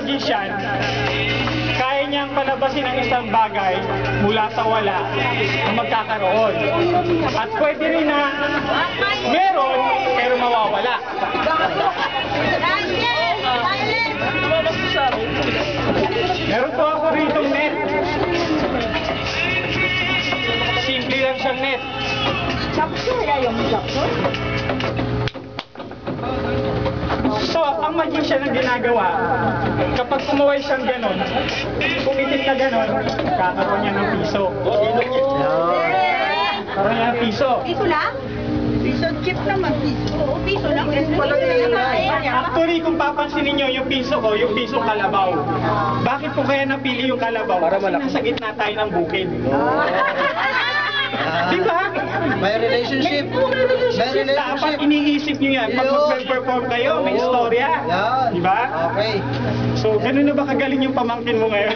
magician, kaya niyang palabasin ang isang bagay mula sa wala na magkakaroon. At pwede rin na meron pero mawawala. Meron po ako rito net. Simple lang siyang net. So, ang magician ang ginagawa, kapag kumuha siyang ganon, pumitik na ganon, kakaroon niya ng piso. Karoon niya ng piso. Piso lang? Piso chip naman, piso. Oo, piso lang. Actually, kung papansinin niyo yung piso ko, yung piso kalabaw. Bakit po kaya napili yung kalabaw? Kasi nasa gitna tayo ng bukid. Diba? May relationship. May relationship. Dapat iniisip niyo yan. Pag mag-perform kayo, may istorya. Diba? Okay. So, ganun na ba kagaling yung pamangkin mo ngayon?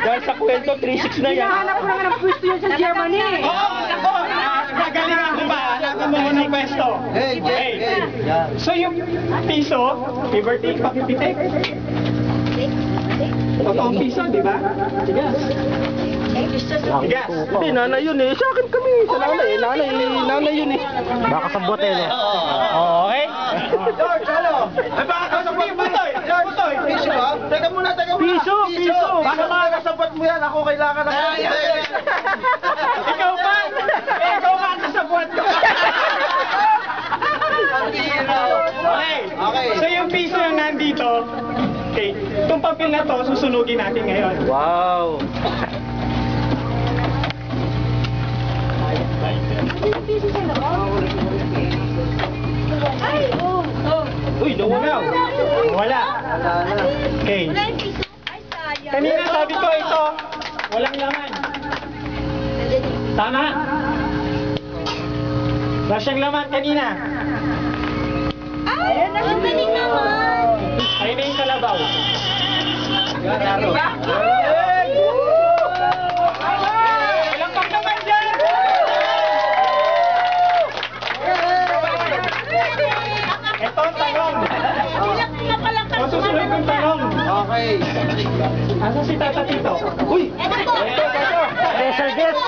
Dahil sa kwento, 3-6 na yan. Hinahanap ko naman ang pwesto yun sa Germany. Oo, ako! Gagalingan ko ba? Hanapin mo muna ng pwesto. Hey. So, yung piso, liberty, pakipitik. Totoong piso, di ba? Tigas. Tigas. Hindi, nanay yun eh. Sa akin kami. Sa nanay. Nanay yun eh. Baka sa botel eh. Okay? George, ano? Ay, baka kasabot mo, Toy. Toy. Piso ba? Teka muna. Piso. Baka makakasabot mo yan. Ako kailangan ng Ikaw ba? Ikaw nga kasabot ko. Okay. So yung piso yung nandito, okay, itong papel na to, susunugin natin ngayon. Wow. Uy, nawala. Wala. Okay. Kanina sabi ko ito, walang laman. Tama? Wala siyang laman kanina. Ay, nasumiling naman. Ayun na yung kalabaw. Diba? Ilang pang naman dyan? Ito ang tanong. O susunod kong tanong. Okay. Asa si Tata Tito? Uy! Special guest!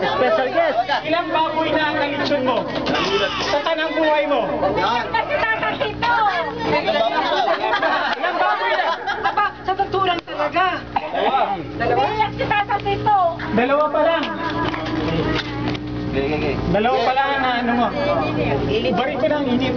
Special guest! Ilang baboy na ang nalitsyon mo? Sa tanang buhay mo? Yan. Ilang baboy na? Aba, sa tutulang talaga. Dalawa pa lang. Dalawa pa lang na ano mo. Bari ko ng inip.